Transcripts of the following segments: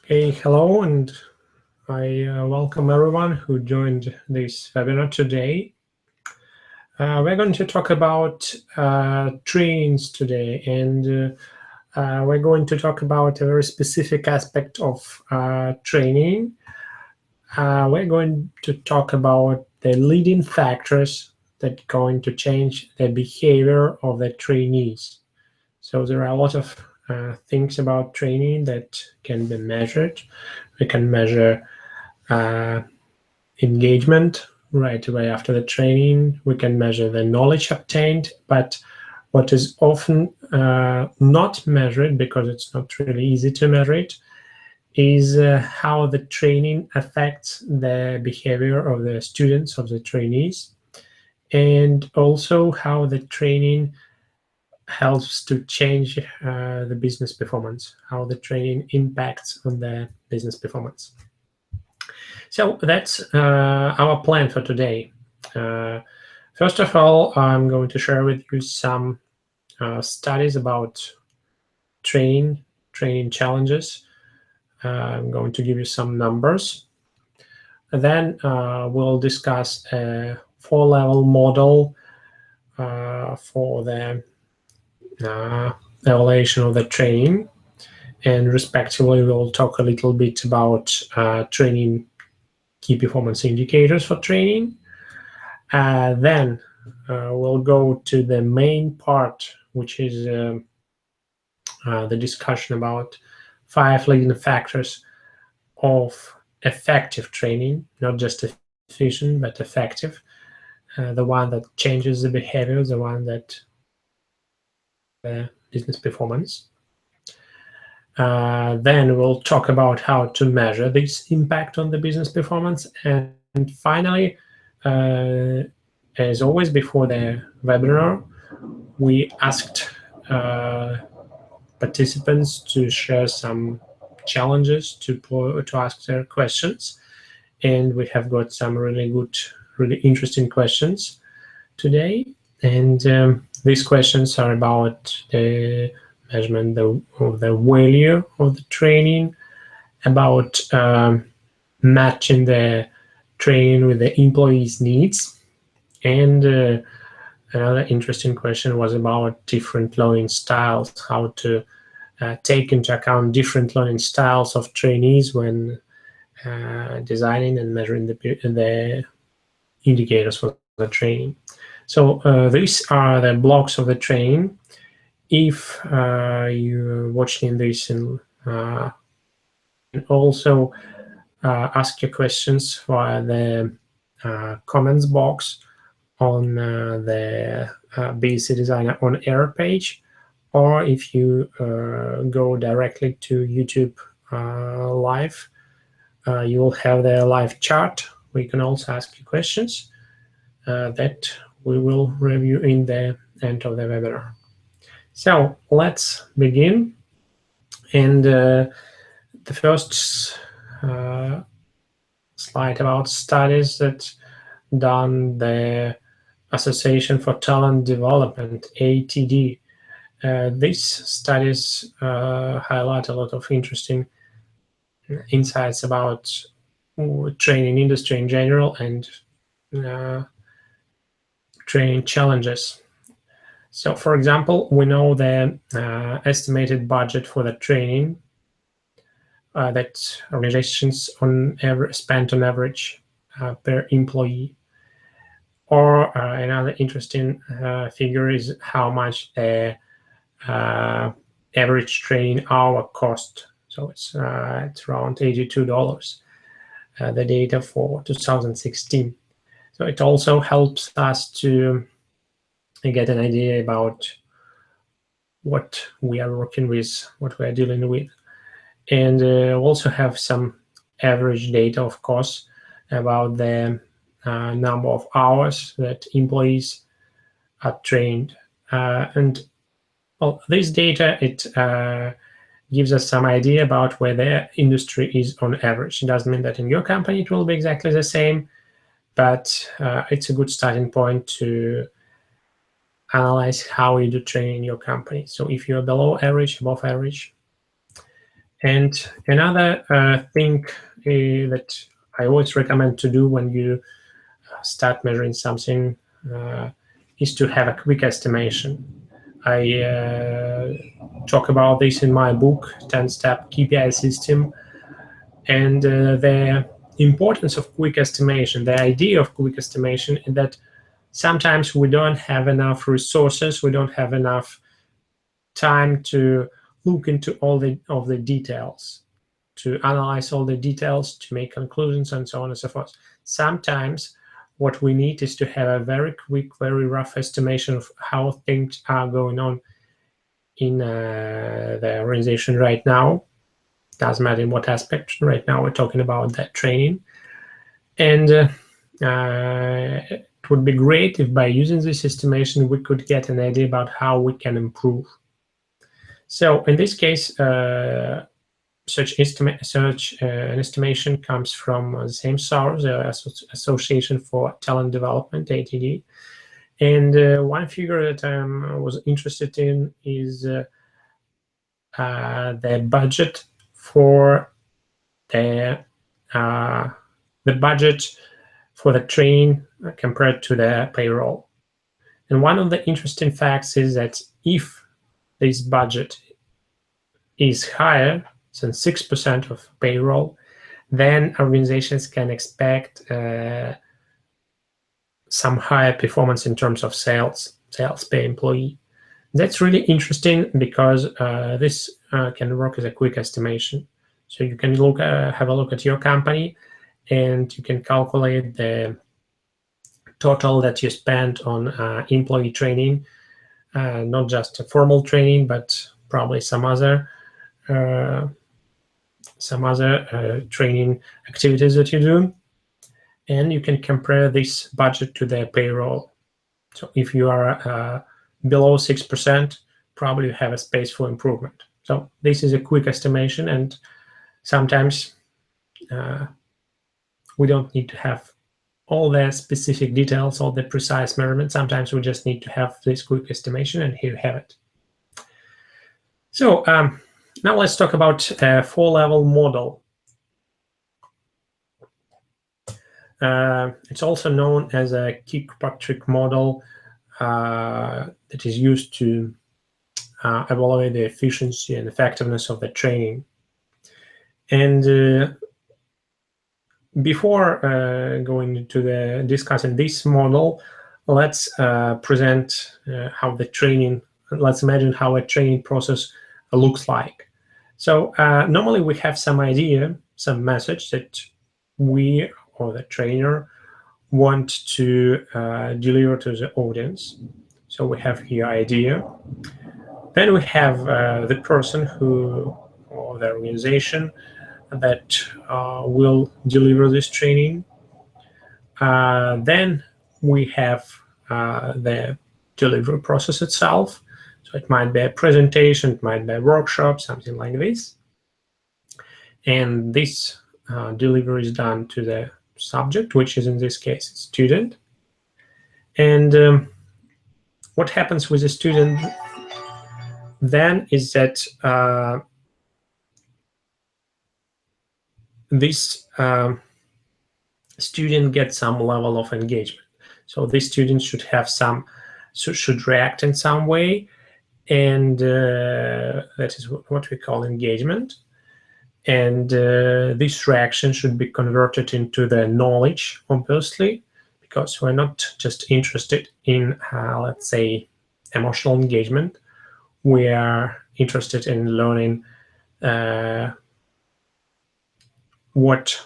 Okay, hello, and I welcome everyone who joined this webinar today. We're going to talk about trainings today, and we're going to talk about a very specific aspect of training. We're going to talk about the leading factors that are going to change the behavior of the trainees. So there are a lot of things about training that can be measured. We can measure engagement right away after the training. We can measure the knowledge obtained, but what is often not measured, because it's not really easy to measure it, is how the training affects the behavior of the students, of the trainees, and also how the training helps to change the business performance, how the training impacts on the business performance. So that's our plan for today. First of all, I'm going to share with you some studies about training challenges. I'm going to give you some numbers. And then we'll discuss a 4-level model for the evaluation of the training, and respectively we'll talk a little bit about training key performance indicators for training. Then we'll go to the main part, which is the discussion about 5 leading factors of effective training, not just efficient, but effective. The one that changes the behavior, the one that business performance. Then we'll talk about how to measure this impact on the business performance. And finally, as always before the webinar, we asked participants to share some challenges, to ask their questions. And we have got some really good, really interesting questions today. And these questions are about the measurement of the value of the training, about matching the training with the employees' needs, and another interesting question was about different learning styles, how to take into account different learning styles of trainees when designing and measuring the indicators for the training. So these are the blocks of the training. If you're watching this and also ask your questions via the comments box on the BC Designer on Air page, or if you go directly to YouTube Live, you will have the live chat where you can also ask your questions that we will review in the end of the webinar. So let's begin. And the first slide about studies that done the Association for Talent Development, ATD. These studies highlight a lot of interesting insights about training industry in general and training challenges. So, for example, we know the estimated budget for the training that organizations spend on average per employee. Or another interesting figure is how much the average training hour cost. So it's around $82, the data for 2016. So it also helps us to get an idea about what we are working with, what we are dealing with. And also have some average data, of course, about the number of hours that employees are trained. And well, this data, it gives us some idea about where the industry is on average. It doesn't mean that in your company it will be exactly the same, but it's a good starting point to analyze how you do training in your company. So if you're below average, above average. And another thing that I always recommend to do when you start measuring something is to have a quick estimation. I talk about this in my book, 10-Step Kpi System, and the importance of quick estimation. The idea of quick estimation is that sometimes we don't have enough resources, we don't have enough time to look into all of the details, to analyze all the details, to make conclusions, and so on and so forth. Sometimes what we need is to have a very quick, very rough estimation of how things are going on in the organization right now. Doesn't matter in what aspect. Right now we're talking about that training. And it would be great if by using this estimation we could get an idea about how we can improve. So in this case, such an estimation comes from the same source, the Association for Talent Development, ATD. And one figure that I was interested in is the budget for the budget for the training compared to the payroll. And one of the interesting facts is that if this budget is higher than 6% of payroll, then organizations can expect some higher performance in terms of sales per employee. That's really interesting because this can work as a quick estimation. So you can have a look at your company, and you can calculate the total that you spent on employee training, not just a formal training, but probably some other training activities that you do, and you can compare this budget to the payroll. So if you are below 6%, probably you have a space for improvement. So this is a quick estimation, and sometimes we don't need to have all the specific details, all the precise measurements. Sometimes we just need to have this quick estimation, and here you have it. So now let's talk about a 4-level model. It's also known as a Kirkpatrick model that is used to evaluate the efficiency and effectiveness of the training. And before going into discussing this model, let's present how the training. Let's imagine how a training process looks like. So normally we have some idea, some message that we or the trainer want to deliver to the audience. So we have here idea. Then we have the person or the organization that will deliver this training. Then we have the delivery process itself. So it might be a presentation, it might be a workshop, something like this. And this delivery is done to the subject, which is in this case a student. And what happens with the student then is that this student gets some level of engagement. So this student should react in some way, and that is what we call engagement. And this reaction should be converted into the knowledge, obviously, because we're not just interested in, let's say, emotional engagement. We are interested in learning what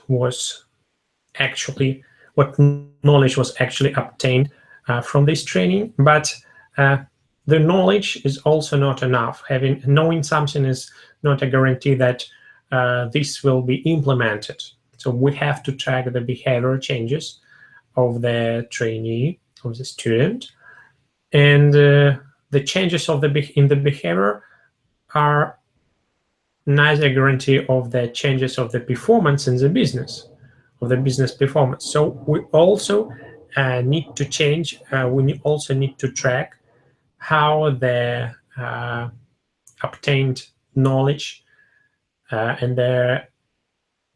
knowledge was actually obtained from this training. But the knowledge is also not enough. Knowing something is not a guarantee that this will be implemented. So we have to track the behavior changes of the trainee, of the student, and the changes in the behavior are neither a guarantee of the changes of the performance in the business, of the business performance. So we also need to change. We also need to track how the obtained knowledge and their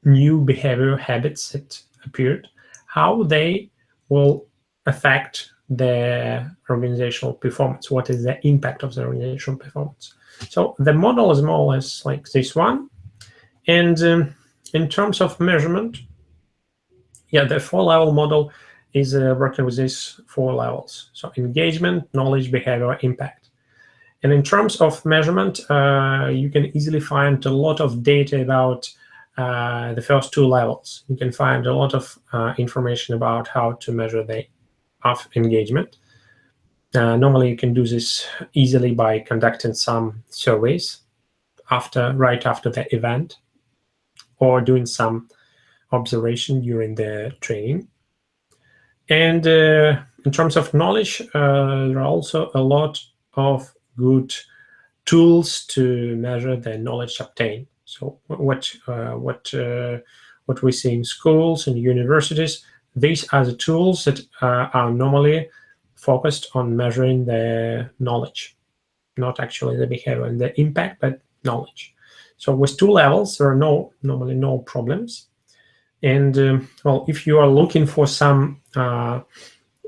new behavioral habits that appeared, how they will affect their organizational performance. What is the impact of the organizational performance? So the model is more or less like this one. And in terms of measurement, yeah, the 4-level model is working with these 4 levels. So engagement, knowledge, behavior, impact. And in terms of measurement, you can easily find a lot of data about the first 2 levels. You can find a lot of information about how to measure the engagement. Normally, you can do this easily by conducting some surveys right after the event, or doing some observation during the training. And in terms of knowledge, there are also a lot of good tools to measure the knowledge obtained. So what we see in schools and universities, these are the tools that are normally focused on measuring the knowledge, not actually the behavior and the impact, but knowledge. So with 2 levels, there are normally no problems. And well, if you are looking for some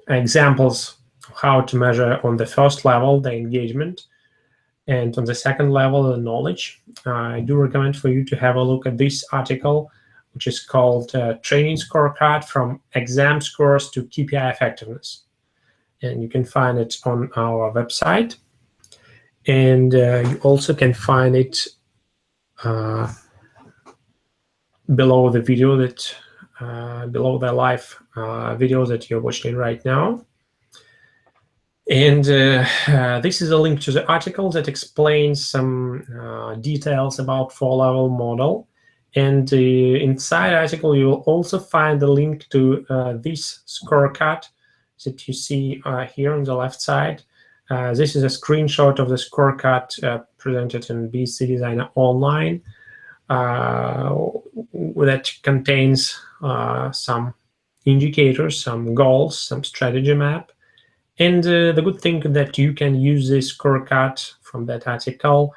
examples of how to measure on the first level the engagement, and on the second level the knowledge, I do recommend for you to have a look at this article, which is called Training Scorecard from Exam Scores to KPI Effectiveness. And you can find it on our website. And you also can find it below the video that below the live video that you're watching right now. And this is a link to the article that explains some details about 4-level model. And inside the article, you will also find the link to this scorecard that you see here on the left side. This is a screenshot of the scorecard presented in BC Designer Online that contains some indicators, some goals, some strategy map. And the good thing that you can use this scorecard from that article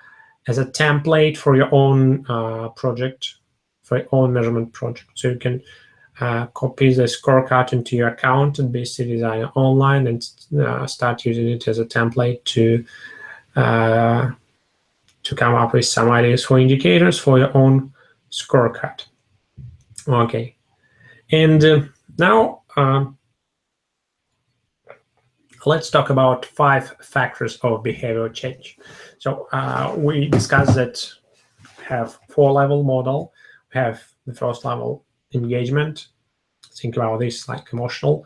as a template for your own project, for your own measurement project. So you can copy the scorecard into your account at BC Designer Online and start using it as a template to come up with some ideas for indicators for your own scorecard. Okay, and now let's talk about 5 factors of behavioral change. So we discussed that we have 4-level model. We have the first level engagement. Think about this like emotional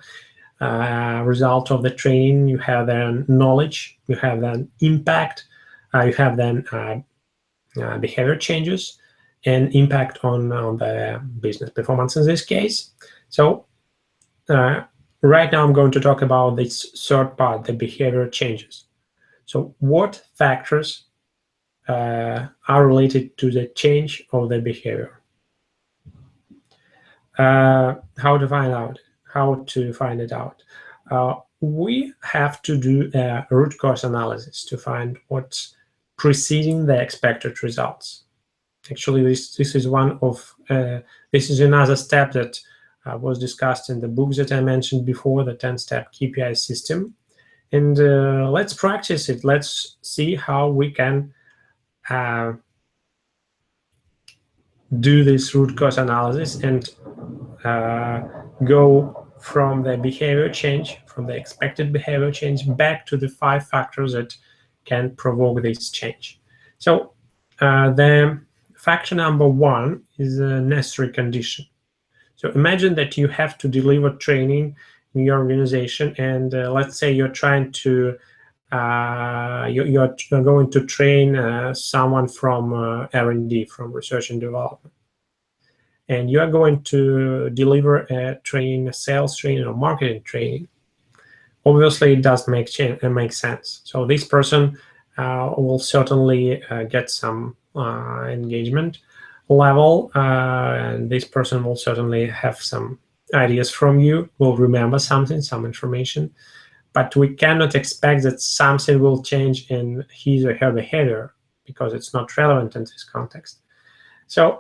result of the training. You have then knowledge. You have then impact. You have then behavior changes and impact on the business performance in this case. So right now I'm going to talk about this third part, the behavior changes. So what factors are related to the change of the behavior? How to find it out? We have to do a root cause analysis to find what's preceding the expected results. Actually, this is one of this is another step that was discussed in the book that I mentioned before, the 10-step Kpi system. And let's practice it. Let's see how we can do this root cause analysis and go from the behavior change, from the expected behavior change, back to the 5 factors that can provoke this change. So the factor number 1 is a necessary condition. So imagine that you have to deliver training in your organization, and let's say you're trying to you're going to train someone from R&D, from research and development, and you are going to deliver a training, a sales training or marketing training. Obviously, it does make sense. So this person will certainly get some engagement level, and this person will certainly have some ideas from you, will remember something, some information, but we cannot expect that something will change in his or her behavior because it's not relevant in this context. So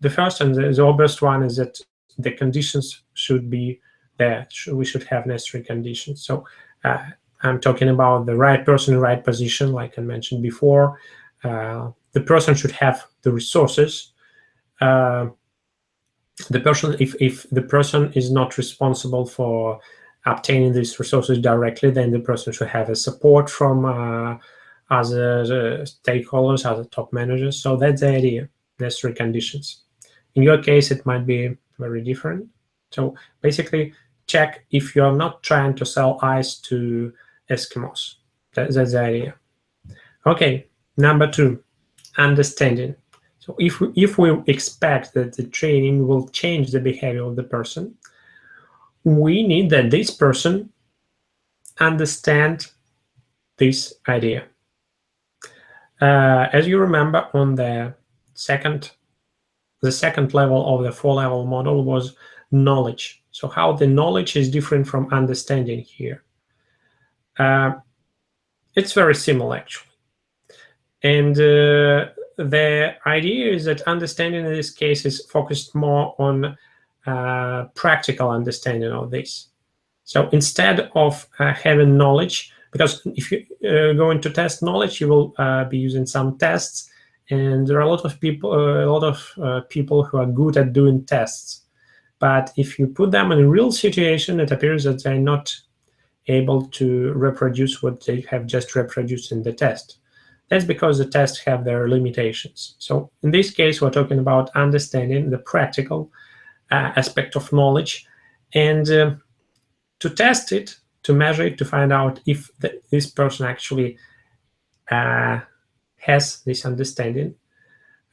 the first and the obvious one is that the conditions should be there. We should have necessary conditions. So I'm talking about the right person, right position, like I mentioned before. The person should have the resources. The person, if the person is not responsible for obtaining these resources directly, then the person should have a support from other stakeholders, other top managers. So that's the idea, necessary conditions. In your case, it might be very different. So basically, check if you're not trying to sell ice to Eskimos. That's the idea. Okay, number 2, understanding. So if we expect that the training will change the behavior of the person, we need that this person understand this idea. As you remember, on the second level of the 4-level model was knowledge. So how the knowledge is different from understanding here. It's very similar, actually. And the idea is that understanding in this case is focused more on practical understanding of this. So instead of having knowledge, because if you're going to test knowledge, you will be using some tests, and there are a lot of people who are good at doing tests. But if you put them in a real situation, it appears that they're not able to reproduce what they have just reproduced in the test. That's because the tests have their limitations. So in this case, we're talking about understanding the practical aspect of knowledge, and to test it, to measure it, to find out if this person actually has this understanding.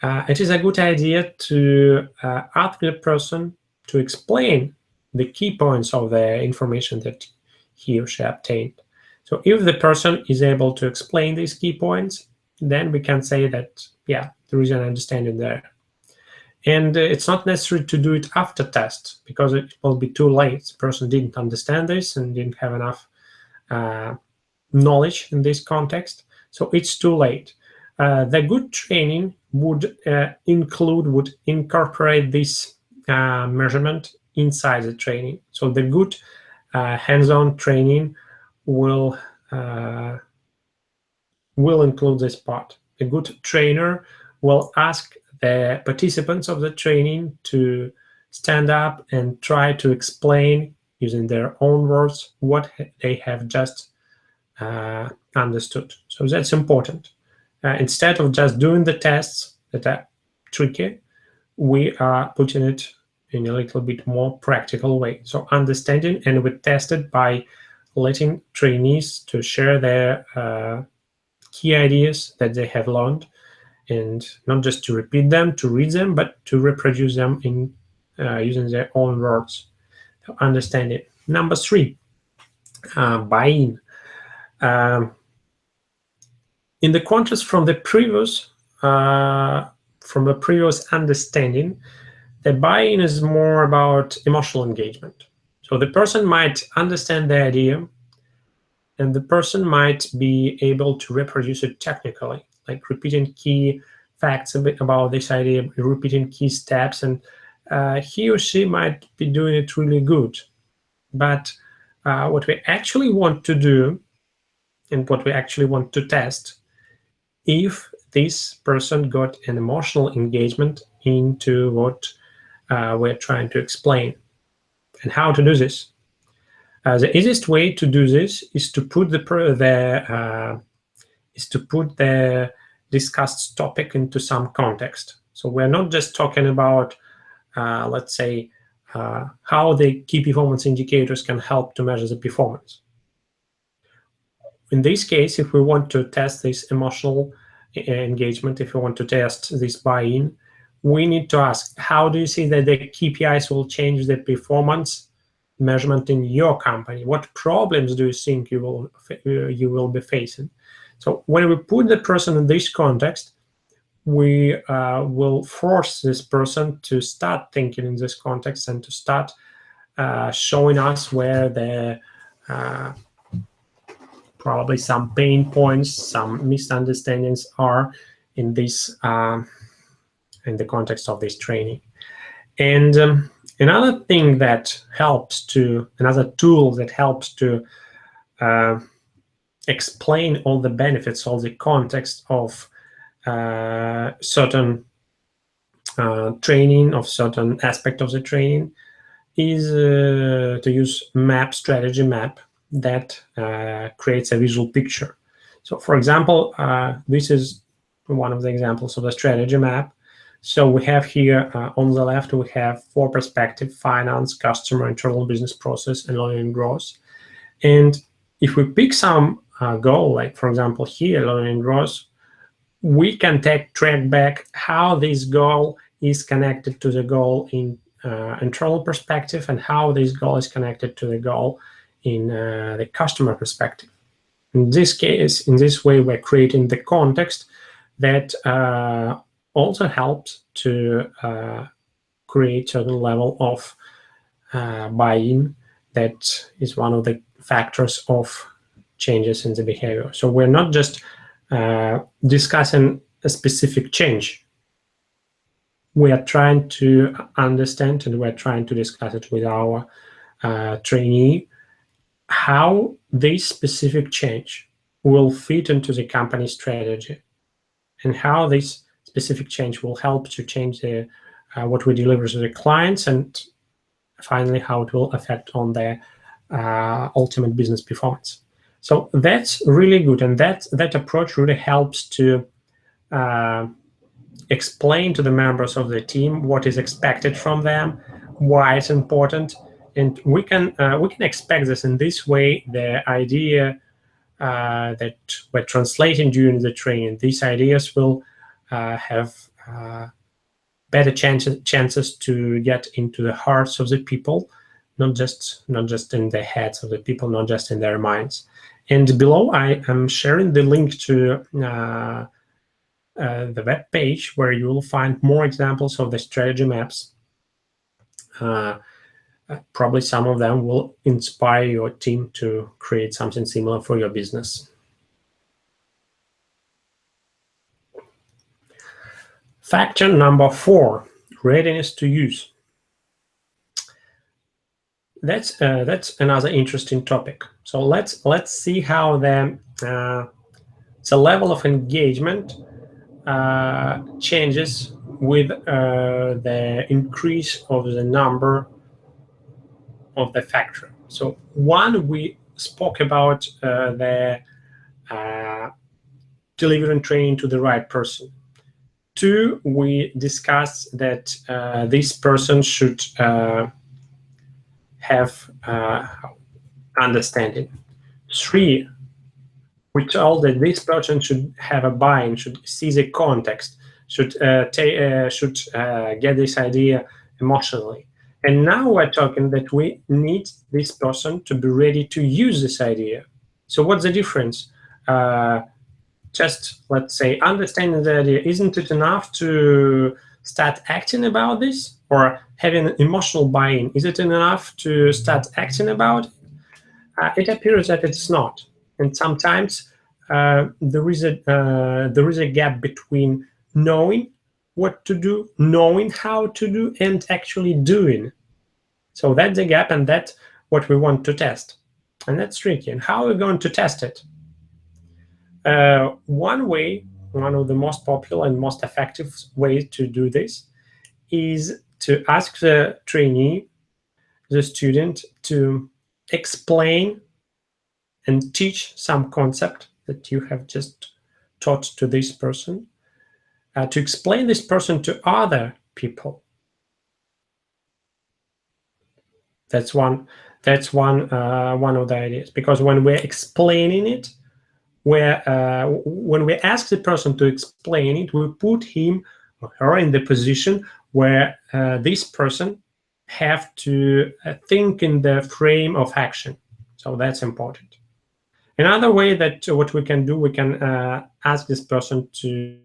It is a good idea to ask the person to explain the key points of the information that he or she obtained. So if the person is able to explain these key points, then we can say that, yeah, there is an understanding there. And it's not necessary to do it after test, because it will be too late. The person didn't understand this and didn't have enough knowledge in this context, so it's too late. The good training would incorporate this measurement inside the training. So the good hands-on training will include this part. A good trainer will ask the participants of the training to stand up and try to explain, using their own words, what they have just understood. So that's important. Instead of just doing the tests that are tricky, we are putting it in a little bit more practical way. So understanding, and we test it by letting trainees to share their key ideas that they have learned, and not just to repeat them, to read them, but to reproduce them in using their own words. So understand it. Number 3, buy-in. In the contrast from the previous understanding, the buy-in is more about emotional engagement. So the person might understand the idea, and the person might be able to reproduce it technically, like repeating key facts about this idea, repeating key steps, and he or she might be doing it really good. But what we actually want to do, and what we actually want to test, if this person got an emotional engagement into what we're trying to explain. And how to do this? The easiest way to do this is to put the discussed topic into some context. So we're not just talking about, let's say, how the key performance indicators can help to measure the performance. In this case, if we want to test this emotional engagement, if we want to test this buy-in, we need to ask, how do you see that the KPIs will change the performance measurement in your company? What problems do you think you will be facing? So when we put the person in this context, we will force this person to start thinking in this context and to start showing us where the probably some pain points, some misunderstandings are in this in the context of this training. And another thing that helps to, another tool that helps to explain all the benefits, all the context of certain training, of certain aspect of the training, is to use strategy map that creates a visual picture. So for example, this is one of the examples of the strategy map. So we have here on the left, we have 4 perspectives: finance, customer, internal business process, and learning and growth. And if we pick some goal, like for example here, learning and growth, we can track back how this goal is connected to the goal in internal perspective, and how this goal is connected to the goal in the customer perspective. In this case, in this way, we're creating the context that also helps to create certain level of buy-in. That is one of the factors of changes in the behavior. So we're not just discussing a specific change. We are trying to understand, and we're trying to discuss it with our trainee, how this specific change will fit into the company strategy, and how this specific change will help to change the what we deliver to the clients, and finally how it will affect on their ultimate business performance. So that's really good, and that approach really helps to explain to the members of the team what is expected from them, why it's important, and we can expect this. In this way, the idea that we're translating during the training, these ideas will have better chances to get into the hearts of the people, not just in the heads of the people, not just in their minds. And below, I am sharing the link to the web page where you will find more examples of the strategy maps. Probably some of them will inspire your team to create something similar for your business. Factor number 4, readiness to use. That's another interesting topic. So let's see how the level of engagement changes with the increase of the number of the factor. So one, we spoke about the delivering training to the right person. 2, we discussed that this person should have understanding. 3, we told that this person should have a buy-in, should see the context, should get this idea emotionally. And now we're talking that we need this person to be ready to use this idea. So what's the difference? Just, let's say, understanding the idea, isn't it enough to start acting about this? Or having an emotional buy-in, is it enough to start acting about it? It appears that it's not. And sometimes there is a gap between knowing what to do, knowing how to do, and actually doing. So that's the gap, and that's what we want to test. And that's tricky. And how are we going to test it? One way, one of the most popular and most effective ways to do this is to ask the trainee, the student, to explain and teach some concept that you have just taught to this person, to explain this person to other people. That's one of the ideas, because when we're explaining it, when we ask the person to explain it, we put him or her in the position where this person have to think in the frame of action. So that's important. Another way that what we can do, we can ask this person to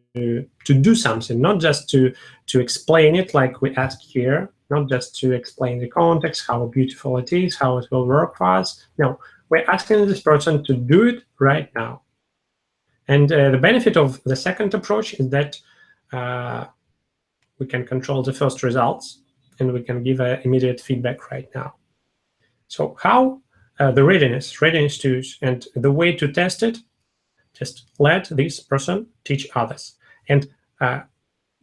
do something, not just to explain it like we asked here, not just to explain the context, how beautiful it is, how it will work for us. No, we're asking this person to do it right now. And the benefit of the second approach is that we can control the first results, and we can give immediate feedback right now. So how the readiness to use, and the way to test it, just let this person teach others. And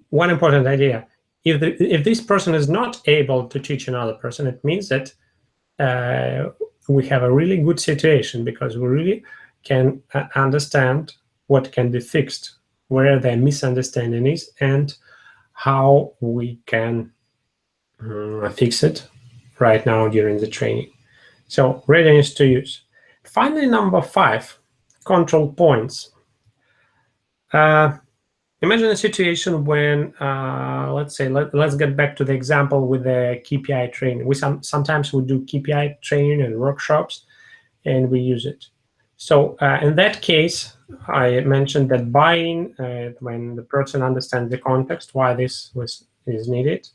one important idea, if this person is not able to teach another person, it means that we have a really good situation, because we really can understand what can be fixed, where the misunderstanding is, and how we can fix it right now during the training. So readiness to use. Finally, number 5, control points. Imagine a situation when, let's say, let's get back to the example with the Kpi training. Sometimes we do Kpi training and workshops, and we use it. So in that case, I mentioned that buy-in, when the person understands the context, why this is needed.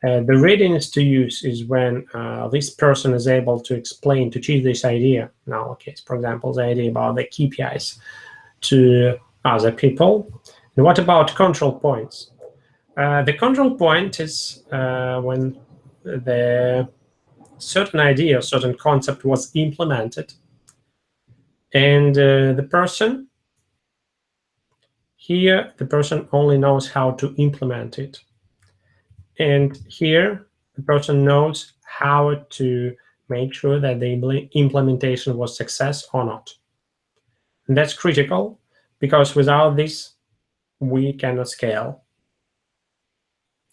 The readiness to use is when this person is able to explain, to teach this idea. Now, okay, for example, the idea about the KPIs to other people. And what about control points? The control point is when the certain idea, certain concept was implemented, and the person here, the person only knows how to implement it. And here, the person knows how to make sure that the implementation was success or not. And that's critical, because without this, we cannot scale.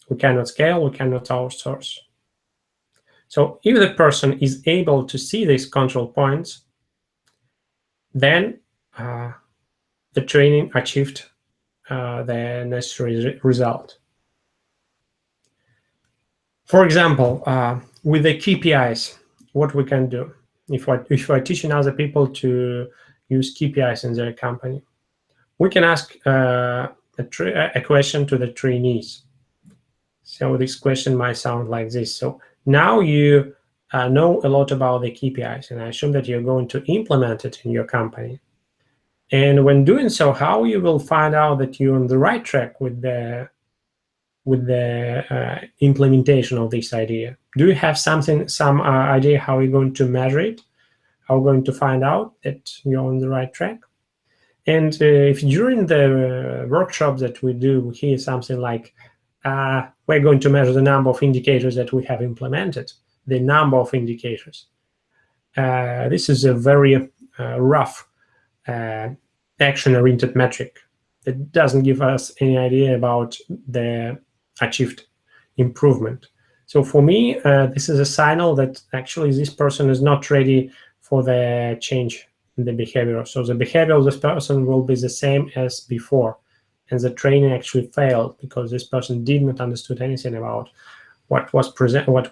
We cannot scale, we cannot outsource. So if the person is able to see these control points, then the training achieved the necessary result. For example, with the KPIs, what we can do if we're teaching other people to use KPIs in their company, we can ask a question to the trainees. So this question might sound like this. So now you know a lot about the KPIs, and I assume that you're going to implement it in your company. And when doing so, how you will find out that you're on the right track with the implementation of this idea? Do you have some idea how you're going to measure it? How you're going to find out that you're on the right track? And if during the workshop that we do, we hear something like, we're going to measure the number of indicators that we have implemented, the number of indicators. This is a very rough action-oriented metric. It doesn't give us any idea about the achieved improvement. So for me, this is a signal that actually this person is not ready for the change in the behavior. So the behavior of this person will be the same as before. And the training actually failed because this person did not understood anything about what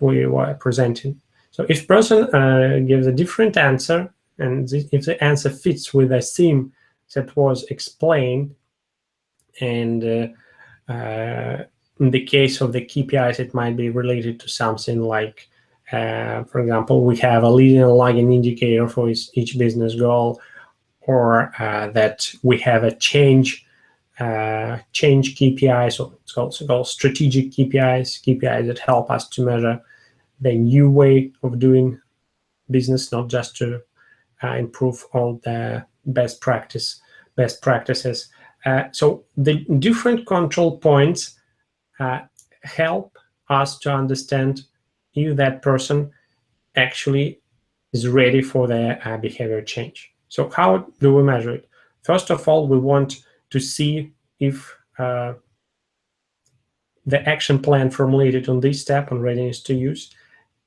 we were presenting. So if person gives a different answer, and if the answer fits with the theme that was explained, and in the case of the KPIs, it might be related to something like, for example, we have a leading and lagging indicator for each business goal, or that we have a change KPIs, so it's also called strategic KPIs that help us to measure the new way of doing business, not just to improve all the best practices. So the different control points help us to understand if that person actually is ready for the behavior change. So how do we measure it? First of all, we want to see if the action plan formulated on this step on readiness to use,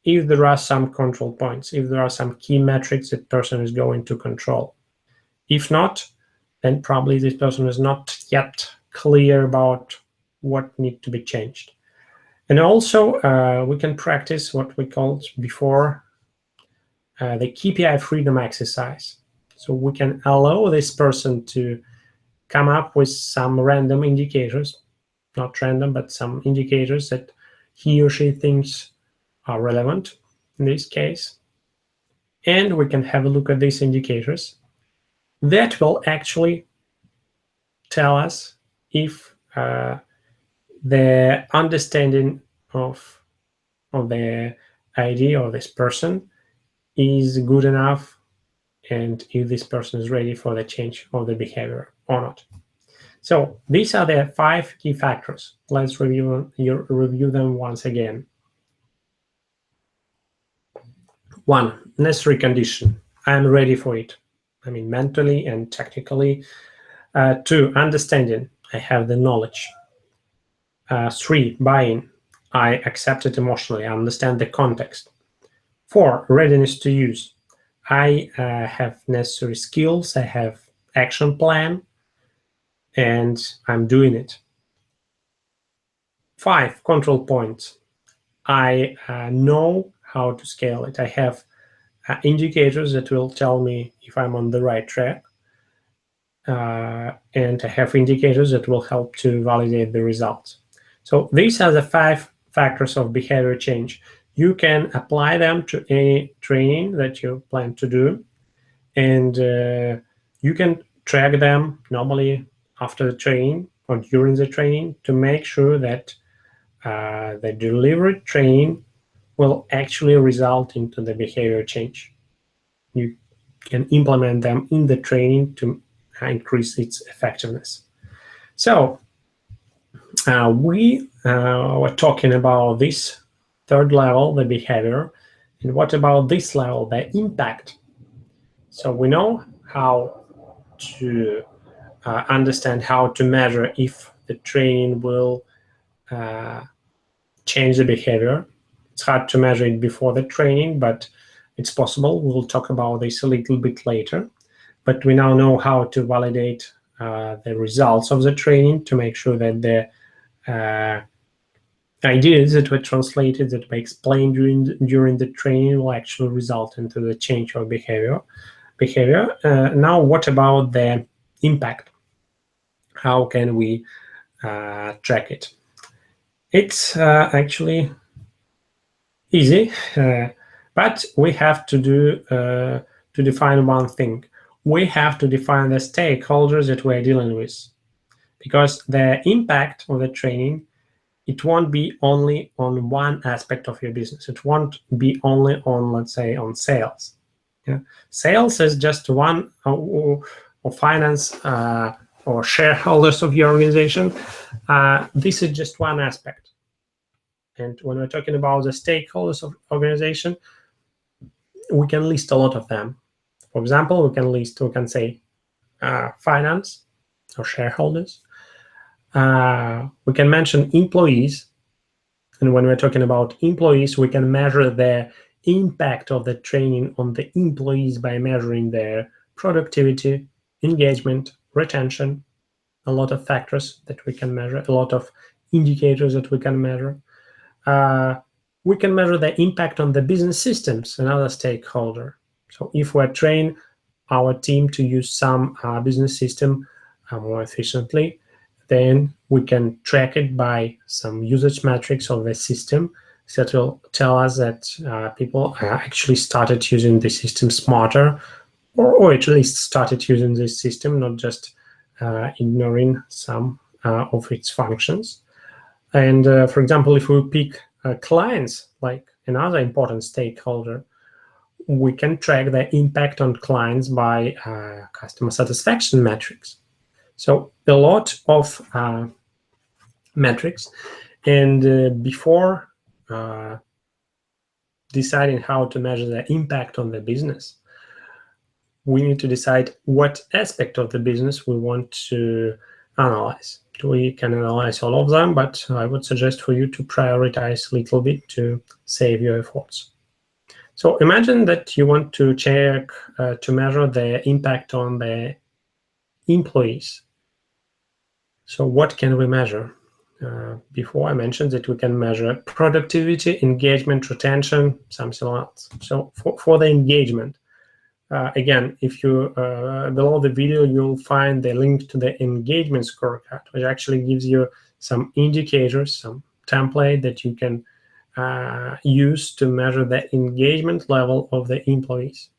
if there are some control points, if there are some key metrics that person is going to control. If not, then probably this person is not yet clear about what needs to be changed. And also, we can practice what we called before the KPI freedom exercise. So we can allow this person to come up with some random indicators, not random, but some indicators that he or she thinks are relevant in this case. And we can have a look at these indicators. That will actually tell us if the understanding of the idea of this person is good enough, and if this person is ready for the change of the behavior or not. So these are the 5 key factors. Let's review them once again. 1, necessary condition. I'm ready for it. I mean, mentally and technically. 2, understanding. I have the knowledge. 3, buy-in. I accept it emotionally. I understand the context. 4, readiness to use. I have necessary skills. I have action plan, and I'm doing it. 5, control points. I know how to scale it. I have indicators that will tell me if I'm on the right track, and I have indicators that will help to validate the results. So these are the 5 factors of behavior change. You can apply them to any training that you plan to do, and you can track them normally after the training or during the training to make sure that the delivered training will actually result into the behavior change. You can implement them in the training to increase its effectiveness. So we were talking about this 3rd level, the behavior, and what about this level, the impact? So we know how to understand how to measure if the training will change the behavior. It's hard to measure it before the training, but it's possible. We'll talk about this a little bit later. But we now know how to validate the results of the training to make sure that the ideas that were translated, that were explained during the training, will actually result into the change of behavior. Now, what about the impact? How can we track it? It's actually easy, but we have to define one thing. We have to define the stakeholders that we're dealing with, because the impact of the training, it won't be only on one aspect of your business. It won't be only on, let's say, on sales. Yeah? Sales is just one, or finance, or shareholders of your organization. This is just one aspect. And when we're talking about the stakeholders of organization, we can list a lot of them. For example, we can say finance or shareholders. We can mention employees. And when we're talking about employees, we can measure the impact of the training on the employees by measuring their productivity, engagement, retention, a lot of factors that we can measure, a lot of indicators that we can measure. We can measure the impact on the business systems, another stakeholder. So if we train our team to use some business system more efficiently, then we can track it by some usage metrics of the system that will tell us that people actually started using the system smarter, or at least started using this system, not just ignoring some of its functions. And for example, if we pick clients, like another important stakeholder, we can track the impact on clients by customer satisfaction metrics. So a lot of metrics, and before deciding how to measure the impact on the business, we need to decide what aspect of the business we want to analyze. We can analyze all of them, but I would suggest for you to prioritize a little bit to save your efforts. So imagine that you want to check, to measure the impact on the employees. So what can we measure? Before I mentioned that we can measure productivity, engagement, retention, something else. So for the engagement, again, if you below the video, you'll find the link to the engagement scorecard, which actually gives you some indicators, some template that you can use to measure the engagement level of the employees.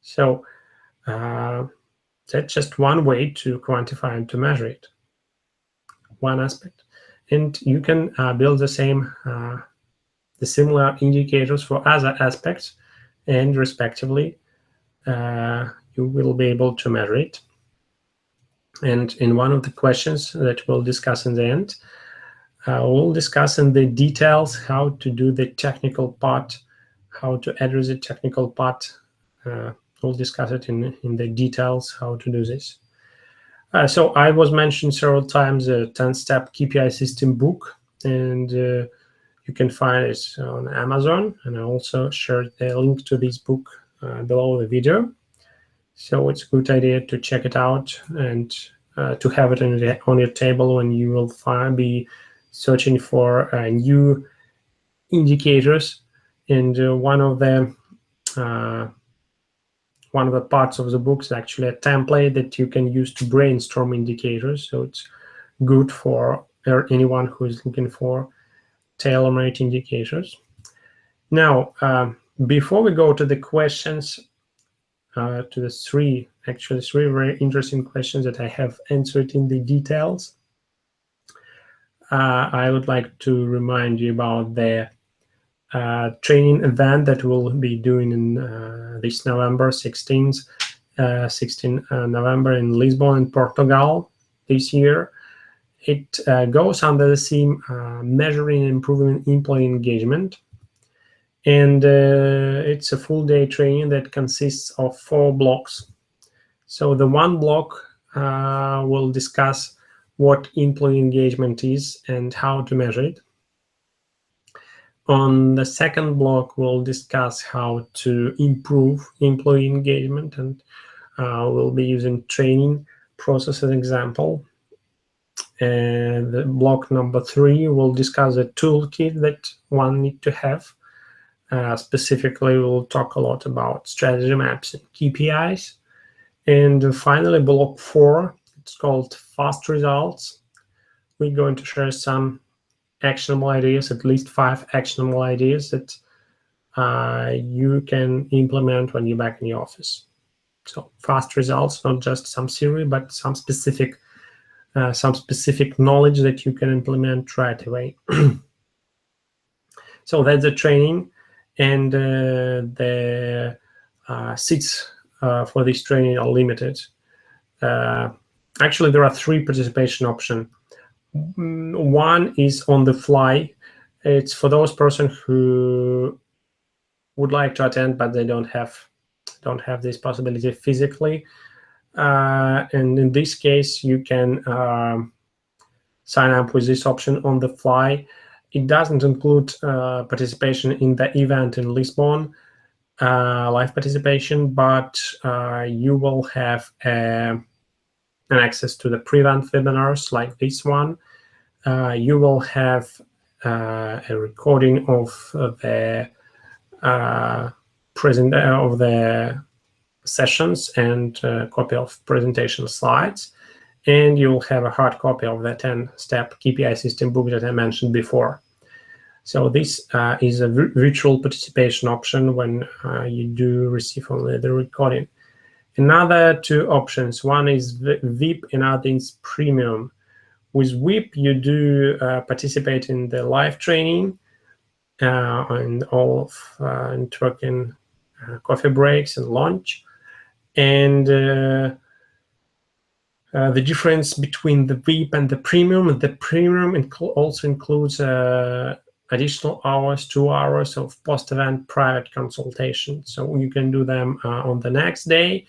So that's just one way to quantify and to measure it, one aspect. and you can build the similar indicators for other aspects, and respectively you will be able to measure it. And in one of the questions that we'll discuss in the end, we'll discuss in the details how to do the technical part, how to address the technical part. We'll discuss it in the details how to do this. So I was mentioned several times the 10-step Kpi System Book, and you can find it on Amazon, and I also shared the link to this book below the video. So it's a good idea to check it out and to have it on your table when you will be searching for new indicators. And one of the parts of the book is actually a template that you can use to brainstorm indicators. So it's good for anyone who is looking for tailor-made indicators. Now, before we go to the questions, to the three very interesting questions that I have answered in the details, I would like to remind you about the training event that we'll be doing in this November, 16 November in Lisbon, in Portugal this year. It goes under the theme Measuring and Improving Employee Engagement. And it's a full-day training that consists of 4 blocks. So the one block will discuss what employee engagement is and how to measure it. On the second block, we'll discuss how to improve employee engagement, and we'll be using training process as an example. And the block number 3 will discuss the toolkit that one needs to have. Specifically, we'll talk a lot about strategy maps and KPIs. And finally, block 4, it's called Fast Results. We're going to share some actionable ideas, at least 5 actionable ideas that you can implement when you're back in the office. So fast results, not just some theory, but some specific knowledge that you can implement right away. So that's the training, and the seats for this training are limited. Actually, there are 3 participation options. One is on the fly. It's for those persons who would like to attend, but they don't have this possibility physically. And in this case, you can sign up with this option on the fly. It doesn't include participation in the event in Lisbon, live participation, but you will have an access to the pre-event webinars like this one. You will have a recording of the sessions and a copy of presentation slides, and you will have a hard copy of the 10-step Kpi System Book that I mentioned before. So this is a virtual participation option when you do receive only the recording. Another 2 options, one is VIP and other is Premium. With VIP, you do participate in the live training and all of networking, coffee breaks and lunch. And the difference between the VIP and the Premium also includes additional hours, 2 hours of post-event private consultation. So you can do them on the next day,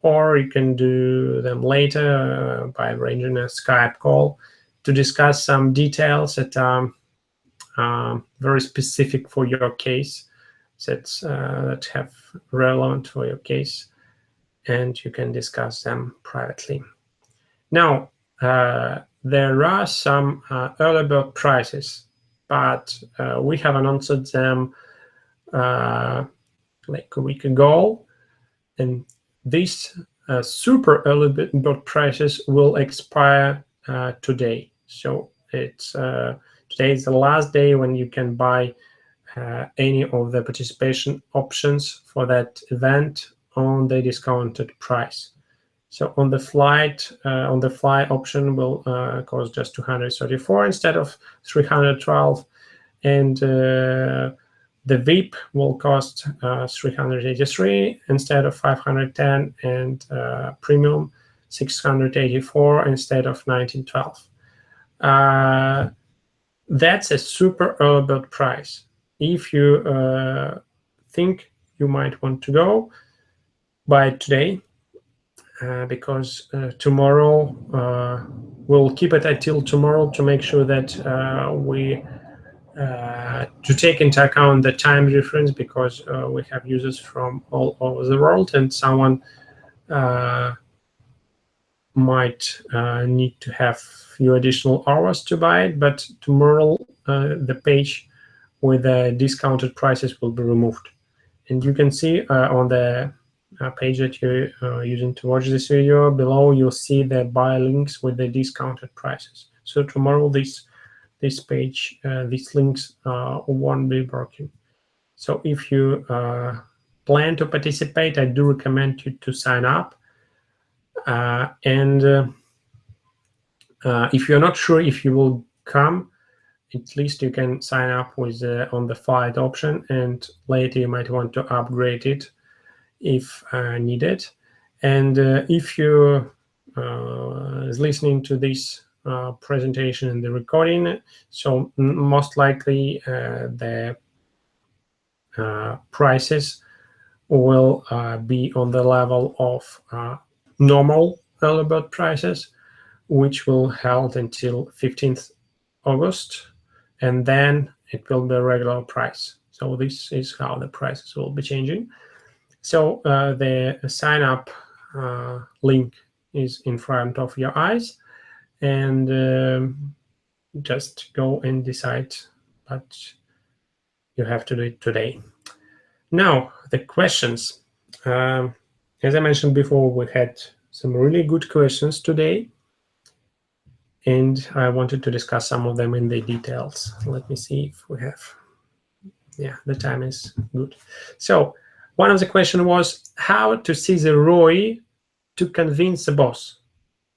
or you can do them later by arranging a Skype call to discuss some details that are very specific for your case, that have relevant for your case, and you can discuss them privately. Now, there are some early bird prices, but we have announced them like a week ago, and these super early bird prices will expire today. So it's today is the last day when you can buy any of the participation options for that event on the discounted price. So on the fly option will cost just 234 instead of 312, and the VIP will cost 383 instead of 510, and premium 684 instead of 1912. That's a super early bird price. If you think you might want to go, buy it today, because tomorrow we'll keep it until tomorrow to make sure that we to take into account the time difference, because we have users from all over the world, and someone might need to have few additional hours to buy it. But tomorrow the page with the discounted prices will be removed, and you can see on the page that you're using to watch this video, below you'll see the buy links with the discounted prices. So tomorrow this page, these links won't be working. So if you plan to participate, I do recommend you to sign up. And if you're not sure if you will come, at least you can sign up with on the flight option, and later you might want to upgrade it if needed. And if you is listening to this presentation and the recording, so most likely the prices will be on the level of normal early bird prices, which will held until 15th August, and then it will be a regular price. So this is how the prices will be changing. So the sign up link is in front of your eyes, and just go and decide, but you have to do it today. Now the questions. As I mentioned before, we had some really good questions today, and I wanted to discuss some of them in the details. Let me see if we have, yeah, the time is good. So one of the questions was how to see the ROI to convince the boss.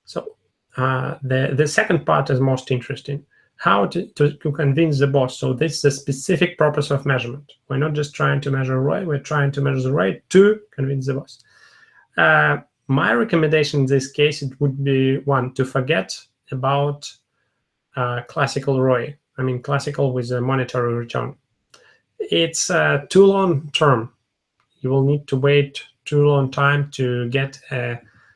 So the second part is most interesting. How to convince the boss. So this is the specific purpose of measurement. We're not just trying to measure ROI, we're trying to measure the ROI to convince the boss. My recommendation in this case, it would be one, to forget about classical ROI. I mean, classical with a monetary return. It's too long term. You will need to wait too long time to get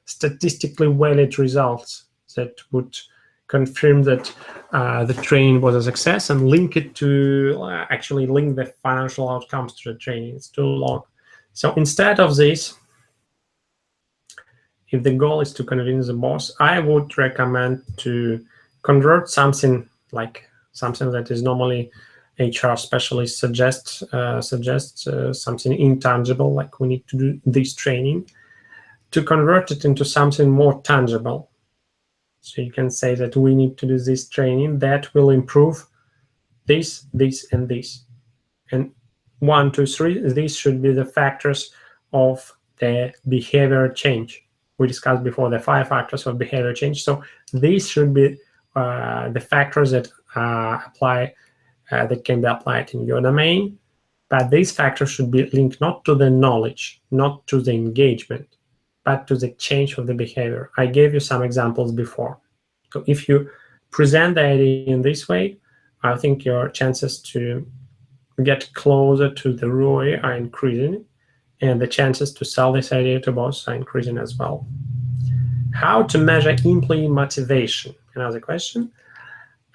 statistically valid results that would confirm that the training was a success and link it to actually link the financial outcomes to the training. It's too long. So instead of this, if the goal is to convince the boss, I would recommend to convert something like something that is normally HR specialist suggests something intangible, like we need to do this training, to convert it into something more tangible. So you can say that we need to do this training that will improve this, this, and this. And 1, 2, 3, these should be the factors of the behavior change. We discussed before the 5 factors of behavior change. So these should be the factors that apply, that can be applied in your domain. But these factors should be linked not to the knowledge, not to the engagement, but to the change of the behavior. I gave you some examples before. So if you present the idea in this way, I think your chances to get closer to the ROI are increasing, and the chances to sell this idea to boss are increasing as well. How to measure employee motivation? Another question.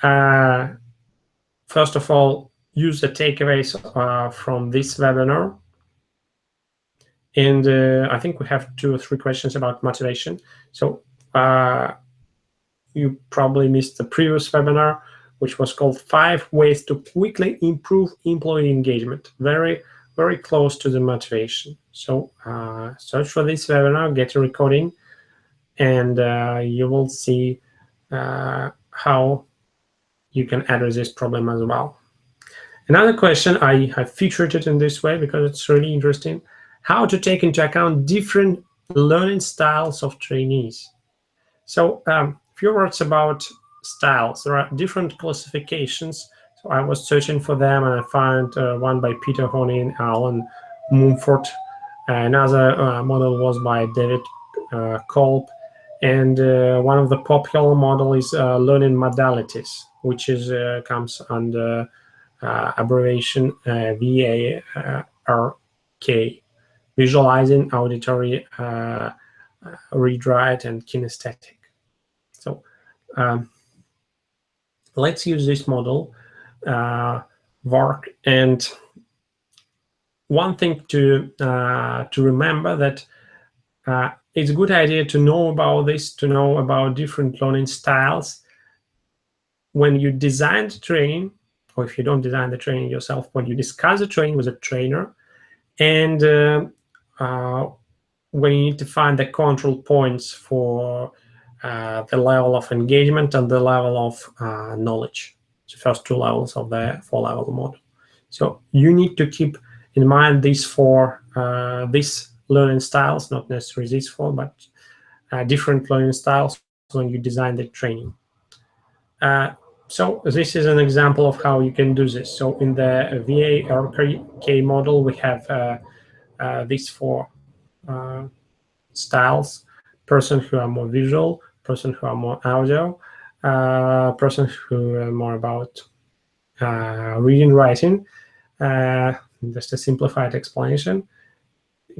First of all, use the takeaways from this webinar. And I think we have 2 or 3 questions about motivation. So you probably missed the previous webinar, which was called 5 ways to quickly improve employee engagement. Very, very close to the motivation. So search for this webinar, get a recording, and you will see how you can address this problem as well. Another question, I have featured it in this way because it's really interesting. How to take into account different learning styles of trainees. So a few words about styles. There are different classifications. So I was searching for them, and I found one by Peter Honey and Alan Mumford. Another model was by David Kolb. And one of the popular model is learning modalities, which is comes under abbreviation VARK, visualizing, auditory, read, write, and kinesthetic. So let's use this model, VARK. And one thing to remember that it's a good idea to know about this, to know about different learning styles. When you design the training, or if you don't design the training yourself, when you discuss the training with a trainer, and when you need to find the control points for the level of engagement and the level of knowledge, the first two levels of the four-level model. So you need to keep in mind these four, these learning styles, not necessarily these four, but different learning styles when you design the training. So this is an example of how you can do this. So in the VARK model, we have these four styles: person who are more visual, person who are more audio, person who are more about reading, writing, just a simplified explanation,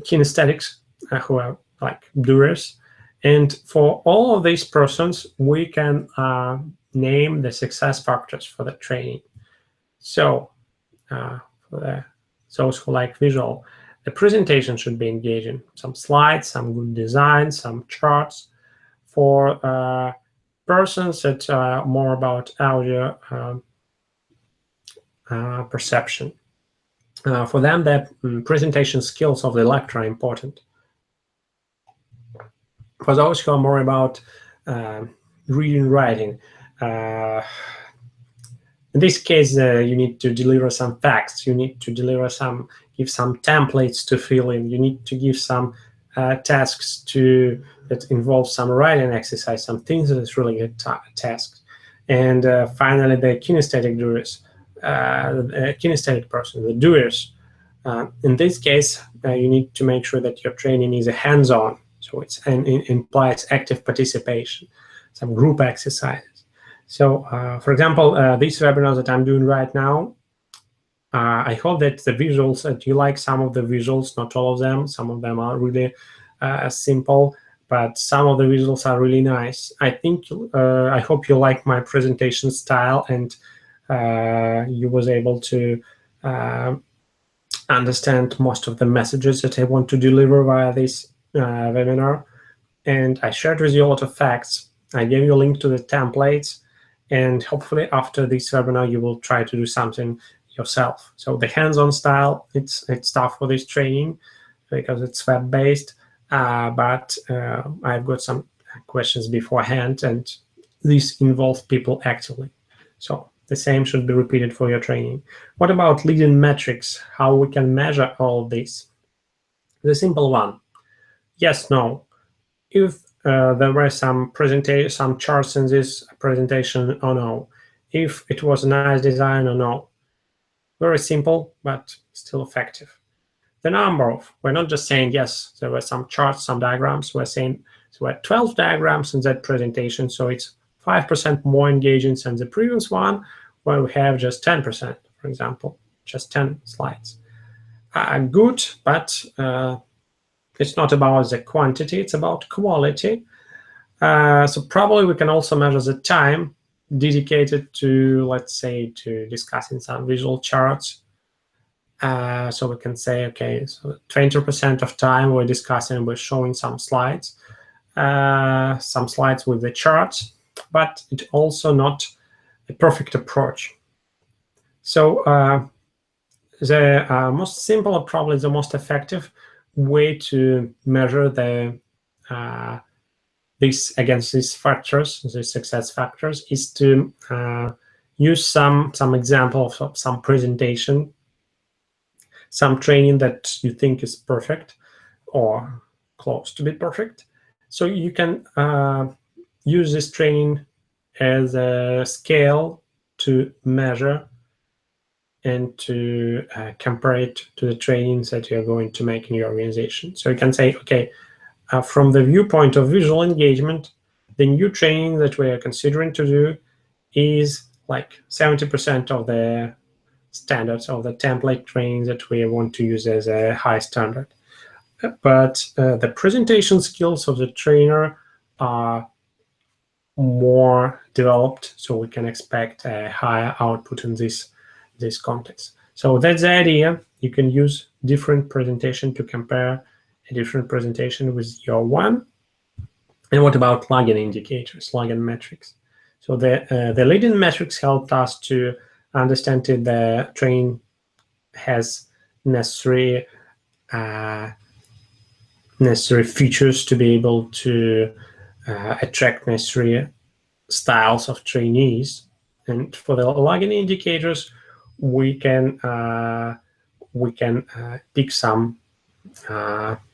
kinesthetics, who are like doers. And for all of these persons, we can name the success factors for the training. So for those who like visual, the presentation should be engaging. Some slides, some good design, some charts. For persons that are more about audio perception, for them, the presentation skills of the lecture are important. For those who are more about reading, writing, in this case, you need to deliver some facts. You need to deliver give some templates to fill in. You need to give some tasks that involve some writing exercise, some things that is really good tasks. And finally, the kinesthetic doers, kinesthetic person, the doers. In this case, you need to make sure that your training is a hands-on, so it implies active participation, some group exercises. So, for example, this webinar that I'm doing right now, I hope that the visuals, that you like some of the visuals, not all of them. Some of them are really simple, but some of the visuals are really nice. I hope you like my presentation style, and you was able to understand most of the messages that I want to deliver via this webinar. And I shared with you a lot of facts. I gave you a link to the templates, and hopefully after this webinar, you will try to do something yourself. So the hands-on style, it's tough for this training because it's web-based, but I've got some questions beforehand, and these involve people actively. So the same should be repeated for your training. What about leading metrics? How we can measure all of this? The simple one: yes, no. If there were some charts in this presentation or no. If it was a nice design or no. Very simple, but still effective. The number of, we're not just saying, yes, there were some charts, some diagrams. We're saying there were 12 diagrams in that presentation, so it's 5% more engaging than the previous one, where we have just 10%, for example, just 10 slides. Good, but it's not about the quantity, it's about quality. So probably we can also measure the time dedicated to, let's say, to discussing some visual charts. So we can say, okay, so 20% of time we're discussing, we're showing some slides with the charts, but it's also not a perfect approach. So the most simple, or probably the most effective way to measure the against these factors, these success factors, is to use some example of some presentation, some training that you think is perfect or close to be perfect. So you can use this training as a scale to measure and to compare it to the trainings that you're going to make in your organization. So you can say, okay, from the viewpoint of visual engagement, the new training that we are considering to do is like 70% of the standards of the template training that we want to use as a high standard. But the presentation skills of the trainer are more developed, so we can expect a higher output in this context. So that's the idea. You can use different presentation to compare a different presentation with your one. And what about lagging indicators, lagging metrics? So the leading metrics helped us to understand if the training has necessary features to be able to attract necessary styles of trainees. And for the lagging indicators, we can pick some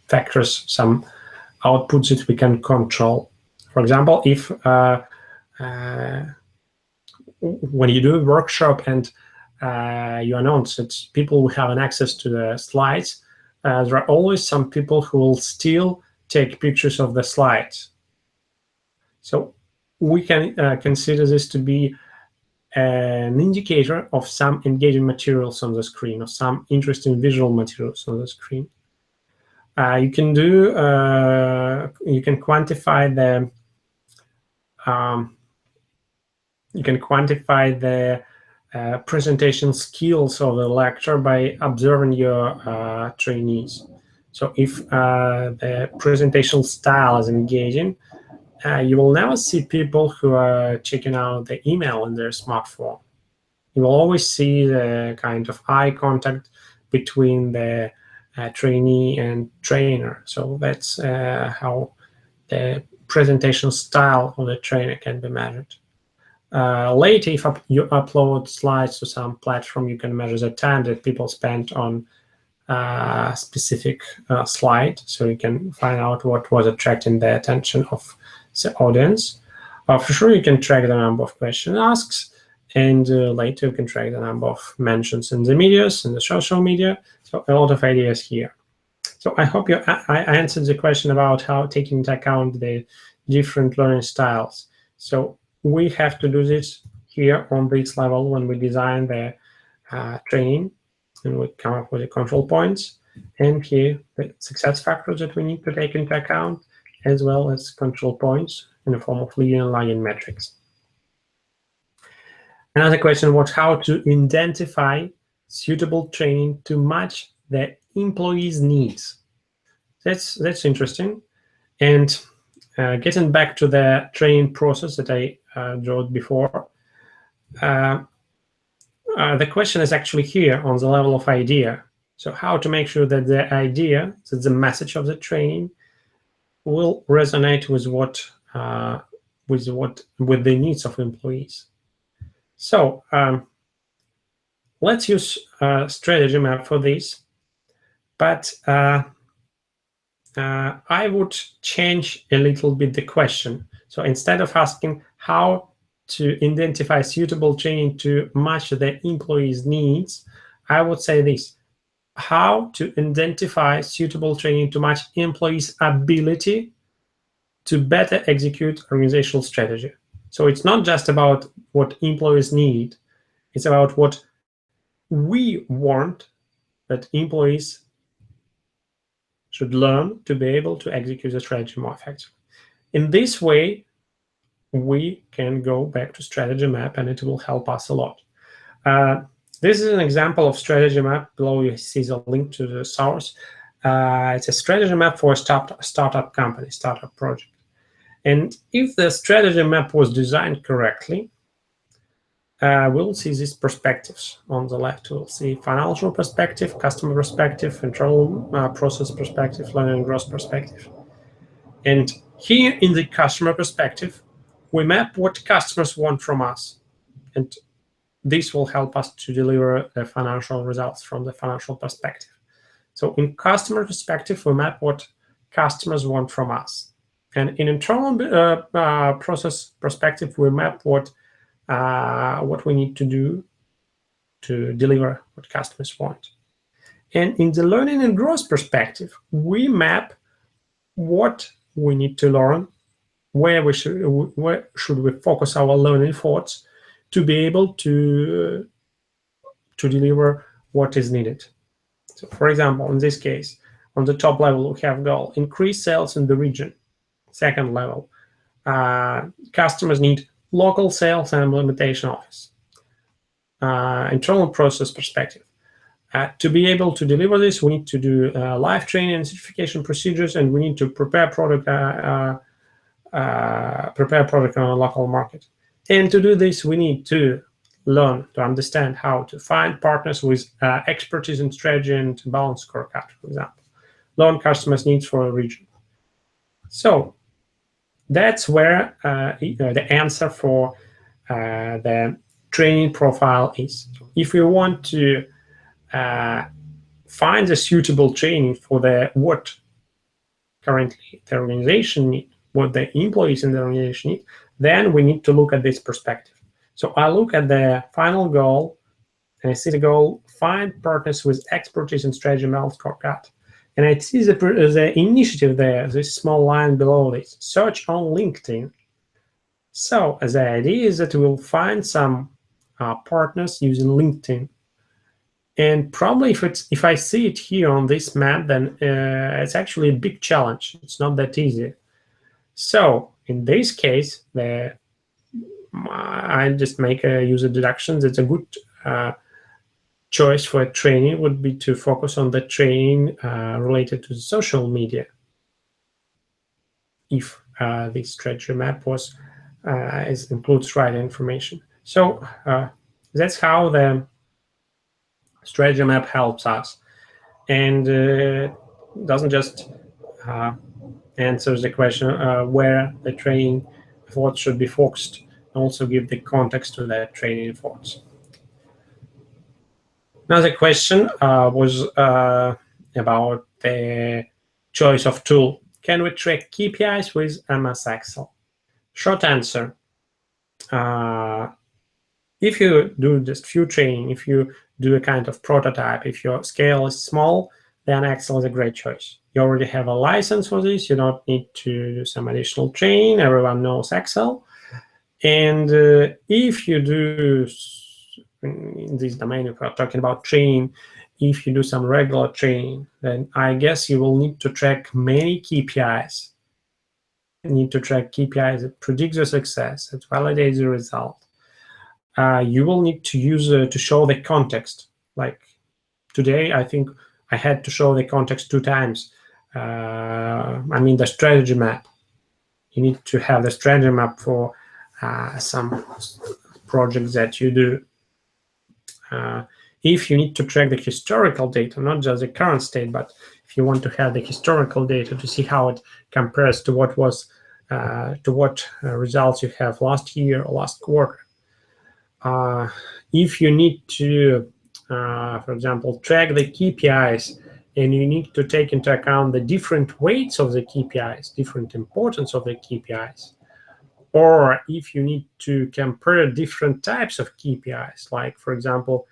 factors, some outputs that we can control. For example, if when you do a workshop and you announce that people will have an access to the slides, there are always some people who will still take pictures of the slides. So we can consider this to be an indicator of some engaging materials on the screen, or some interesting visual materials on the screen. You can quantify the presentation skills of the lecture by observing your trainees. So if the presentation style is engaging, you will never see people who are checking out the email in their smartphone. You will always see the kind of eye contact between the trainee and trainer. So that's how the presentation style of the trainer can be measured. Later, if you upload slides to some platform, you can measure the time that people spent on a specific slide, so you can find out what was attracting the attention of the audience. For sure, you can track the number of questions asked, and later you can track the number of mentions in the medias, in the social media. So a lot of ideas here. So I hope I answered the question about how taking into account the different learning styles. So we have to do this here on this level when we design the training, and we come up with the control points. And here, the success factors that we need to take into account, as well as control points in the form of leading and lagging metrics. Another question was how to identify suitable training to match the employees' needs. That's interesting. And getting back to the training process that I drew before, the question is actually here on the level of idea. So how to make sure that the idea, that the message of the training, will resonate with with the needs of employees. So let's use a strategy map for this, but I would change a little bit the question. So instead of asking how to identify suitable training to match the employees' needs, I would say this: how to identify suitable training to match employees' ability to better execute organizational strategy. So it's not just about what employees need, it's about what we want that employees should learn to be able to execute the strategy more effectively. In this way, we can go back to strategy map, and it will help us a lot. This is an example of strategy map. Below you see the link to the source. It's a strategy map for a startup company, startup project. And if the strategy map was designed correctly, we'll see these perspectives. On the left, we'll see financial perspective, customer perspective, internal process perspective, learning and growth perspective. And here in the customer perspective, we map what customers want from us. And this will help us to deliver the financial results from the financial perspective. So in customer perspective, we map what customers want from us. And in internal process perspective, we map what we need to do to deliver what customers want. And in the learning and growth perspective, we map what we need to learn, where should we focus our learning efforts to be able to deliver what is needed. So, for example, in this case, on the top level, we have goal, increase sales in the region. Second level, customers need local sales and implementation office. Internal process perspective. To be able to deliver this, we need to do live training and certification procedures, and we need to prepare product on a local market. And to do this, we need to learn to understand how to find partners with expertise in strategy and balanced scorecard, for example. Learn customers' needs for a region. So that's where the answer for the training profile is. If we want to find a suitable training for what currently the organization needs, what the employees in the organization need, then we need to look at this perspective. So I look at the final goal, and I see the goal, find partners with expertise in strategy and balanced scorecard. And I see the initiative there, this small line below this, search on LinkedIn. So the idea is that we'll find some partners using LinkedIn. And probably if I see it here on this map, then it's actually a big challenge. It's not that easy. So in this case, I just make a user deductions. It's a good choice for a training would be to focus on the training related to social media. If this strategy map includes right information. So that's how the strategy map helps us, and doesn't just answer the question where the training efforts should be focused, also give the context to the training efforts. Another question was about the choice of tool. Can we track KPIs with MS Excel? Short answer. If you do just few training, if you do a kind of prototype, if your scale is small, then Excel is a great choice. You already have a license for this. You don't need to do some additional training. Everyone knows Excel. And if you do, in this domain, if we're talking about training, if you do some regular training, then I guess you will need to track many KPIs. You need to track KPIs that predict the success, that validate the result. You will need to use to show the context. Like today, I think I had to show the context 2 times. I mean the strategy map. You need to have the strategy map for some projects that you do. If you need to track the historical data, not just the current state, but if you want to have the historical data to see how it compares to what was results you have last year or last quarter. If you need to, for example, track the KPIs, and you need to take into account the different weights of the KPIs, different importance of the KPIs, or if you need to compare different types of KPIs, like, for example,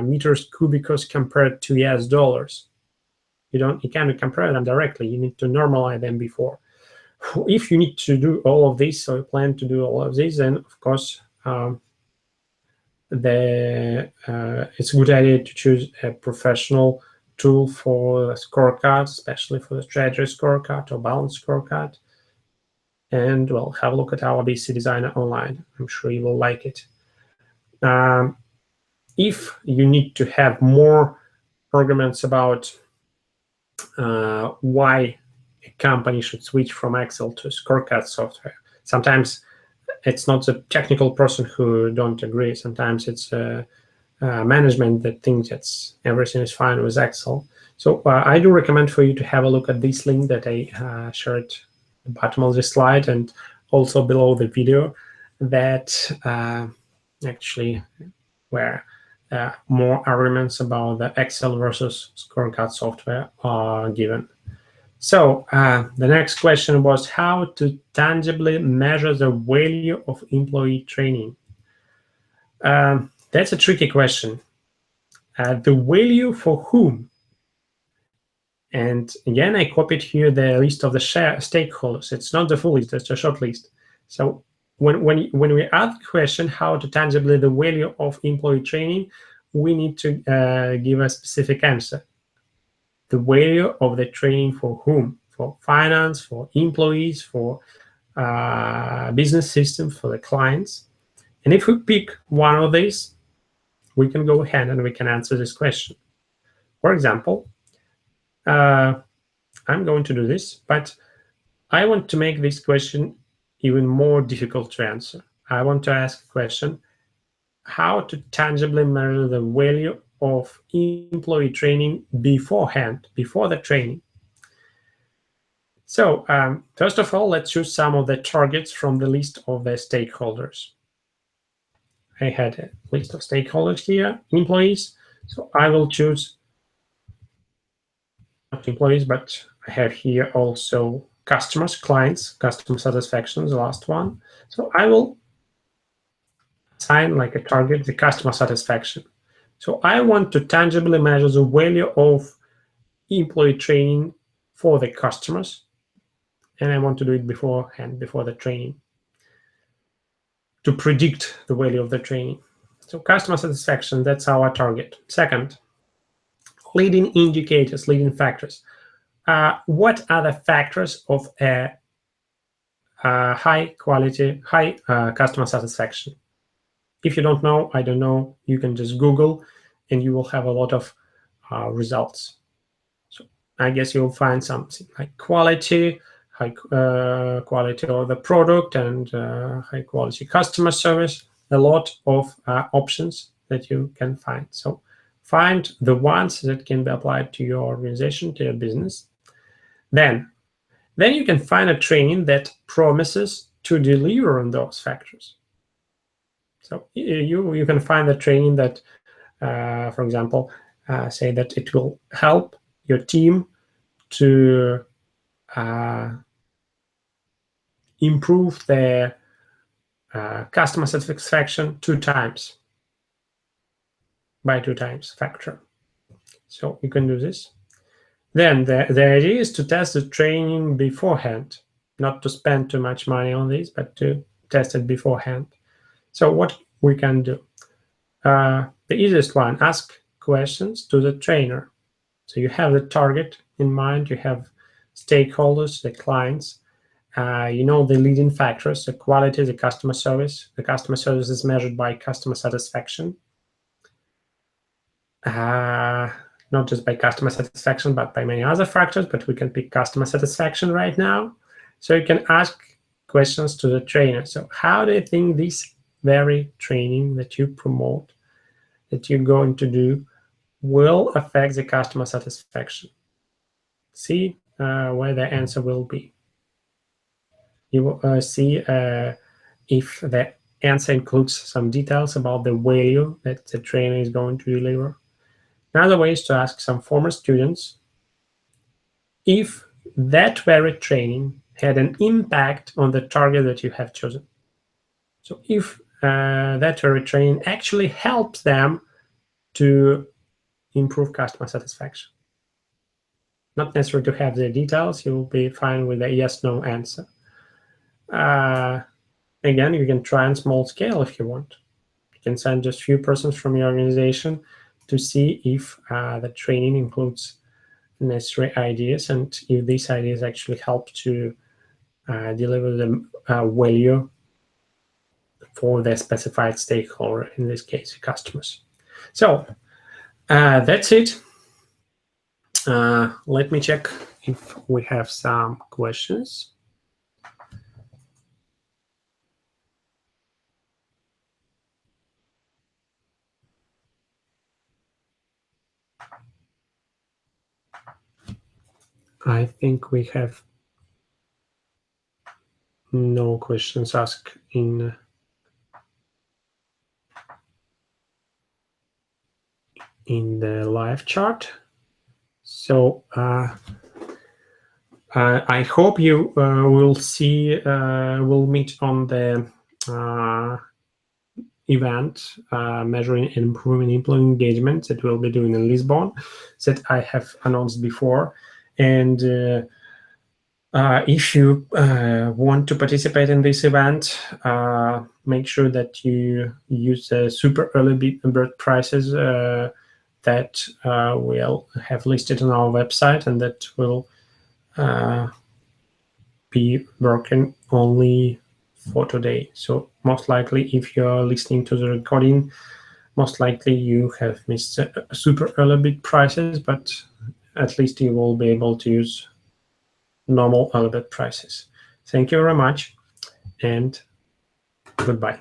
meters cubicus compared to US dollars. You cannot compare them directly. You need to normalize them before. If you need to do all of this, so you plan to do all of this, then of course it's a good idea to choose a professional tool for the scorecard, especially for the strategy scorecard or balanced scorecard. And well, have a look at our BC Designer online. I'm sure you will like it. If you need to have more arguments about why a company should switch from Excel to scorecard software, sometimes it's not the technical person who don't agree. Sometimes it's management that thinks that everything is fine with Excel. So I do recommend for you to have a look at this link that I shared at the bottom of the slide and also below the video, that actually where more arguments about the Excel versus scorecard software are given. So the next question was how to tangibly measure the value of employee training. That's a tricky question. The value for whom? And again, I copied here the list of the stakeholders. It's not the full list, it's a short list. So when we ask the question how to tangibly the value of employee training, we need to give a specific answer. The value of the training for whom? For finance, for employees, for business systems, for the clients. And if we pick one of these, we can go ahead and we can answer this question. For example, I'm going to do this, but I want to make this question even more difficult to answer. I want to ask a question, how to tangibly measure the value of employee training beforehand, before the training. So first of all, let's choose some of the targets from the list of the stakeholders. I had a list of stakeholders here, employees. So I will choose not employees, but I have here also customers, clients, customer satisfaction, the last one. So I will assign like a target, the customer satisfaction. So I want to tangibly measure the value of employee training for the customers. And I want to do it beforehand, before the training, to predict the value of the training. So customer satisfaction, that's our target. Second, leading indicators, leading factors. What are the factors of a high quality, high customer satisfaction? If you don't know, I don't know, you can just Google and you will have a lot of results. So I guess you'll find something like quality, high quality of the product, and high quality customer service, a lot of options that you can find. So find the ones that can be applied to your organization, to your business. Then you can find a training that promises to deliver on those factors. So you can find a training that, for example, say that it will help your team to improve their customer satisfaction 2 times, by 2 times factor. So you can do this. Then the idea is to test the training beforehand, not to spend too much money on this, but to test it beforehand. So what we can do? The easiest one, ask questions to the trainer. So you have the target in mind, you have stakeholders, the clients, you know the leading factors, the quality, the customer service. The customer service is measured by customer satisfaction. Not just by customer satisfaction, but by many other factors, but we can pick customer satisfaction right now. So you can ask questions to the trainer. So how do you think this very training that you promote, that you're going to do, will affect the customer satisfaction? See where the answer will be. You will see if the answer includes some details about the value that the trainer is going to deliver. Another way is to ask some former students if that very training had an impact on the target that you have chosen. So if that very training actually helps them to improve customer satisfaction. Not necessary to have the details, you will be fine with a yes/no answer. Again, you can try on small scale if you want. You can send just few persons from your organization to see if the training includes necessary ideas and if these ideas actually help to deliver the value for the specified stakeholder, in this case, customers. So that's it. Let me check if we have some questions. I think we have no questions asked in the live chat. So I hope you will see, will meet on the event measuring and improving employee engagement that we'll be doing in Lisbon that I have announced before. And if you want to participate in this event, make sure that you use the super early bird prices that we'll have listed on our website, and that will be working only for today. So most likely, if you're listening to the recording, most likely you have missed super early bid prices, but at least you will be able to use normal early bid prices. Thank you very much, and goodbye.